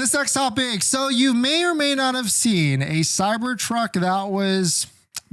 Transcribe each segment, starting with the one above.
This next topic. So you may or may not have seen a Cybertruck that was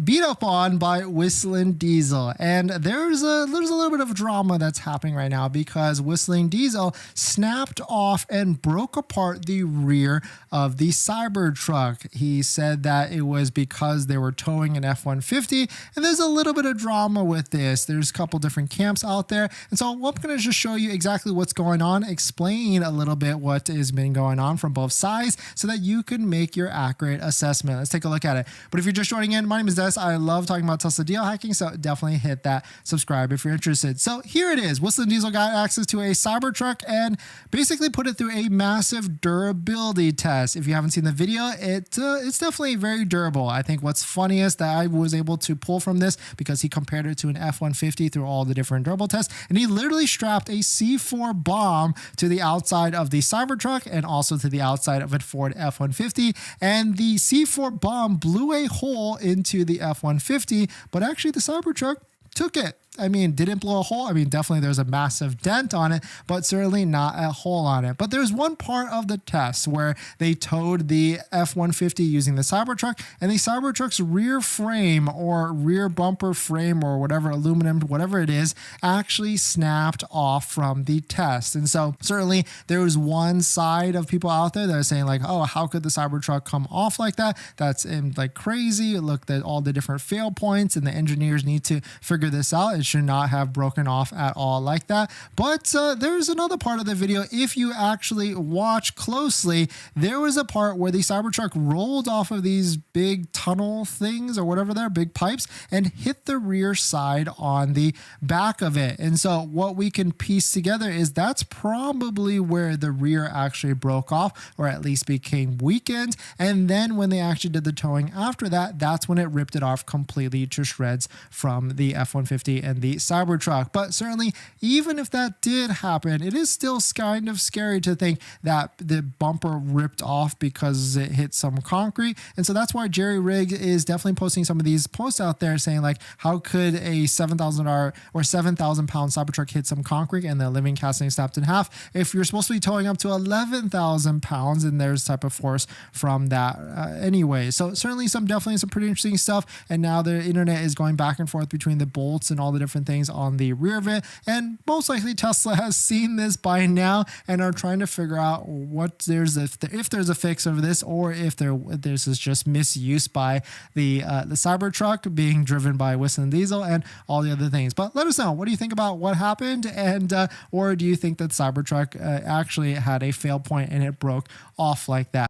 beat up on by WhistlinDiesel, and there's a little bit of drama that's happening right now because WhistlinDiesel snapped off and broke apart the rear of the Cybertruck. He said that it was because they were towing an F-150, and there's a little bit of drama with this. There's a couple different camps out there, and so I'm going to just show you exactly what's going on, explain a little bit what has been going on from both sides so that you can make your accurate assessment. Let's take a look at it. But if you're just joining in, my name is Des. I love talking about Tesla deal hacking, so definitely hit that subscribe if you're interested. So here it is. WhistlinDiesel got access to a Cybertruck and basically put it through a massive durability test. If you haven't seen the video, it's definitely very durable. I think what's funniest that I was able to pull from this, because he compared it to an F-150 through all the different durable tests, and he literally strapped a C4 bomb to the outside of the Cybertruck and also to the outside of a Ford F-150, and the C4 bomb blew a hole into the F-150, but actually the Cybertruck took it. I mean, didn't blow a hole. I mean, definitely there's a massive dent on it, but certainly not a hole on it. But there's one part of the test where they towed the F-150 using the Cybertruck, and the Cybertruck's rear frame or rear bumper frame or whatever, aluminum, whatever it is, actually snapped off from the test. And so certainly there was one side of people out there that are saying like, oh, how could the Cybertruck come off like that? That's like crazy. Look at all the different fail points, and the engineers need to figure this out. It should not have broken off at all like that. But there's another part of the video. If you actually watch closely, there was a part where the Cybertruck rolled off of these big tunnel things or whatever they're, big pipes, and hit the rear side on the back of it. And so what we can piece together is that's probably where the rear actually broke off, or at least became weakened. And then when they actually did the towing after that, that's when it ripped it off completely to shreds from the F-150 and the Cybertruck. But certainly, even if that did happen, it is still kind of scary to think that the bumper ripped off because it hit some concrete. And so that's why Jerry Rig is definitely posting some of these posts out there saying like, how could a $7,000 or 7,000 pound Cybertruck hit some concrete and the living casting snapped in half if you're supposed to be towing up to 11,000 pounds, and there's type of force from that anyway. So certainly definitely some pretty interesting stuff. And now the internet is going back and forth between the bolts and all the different things on the rear of it, and most likely Tesla has seen this by now and are trying to figure out what if there's a fix of this, or if this is just misuse by the Cybertruck being driven by WhistlinDiesel and all the other things. But let us know, what do you think about what happened, and or do you think that Cybertruck actually had a fail point and it broke off like that?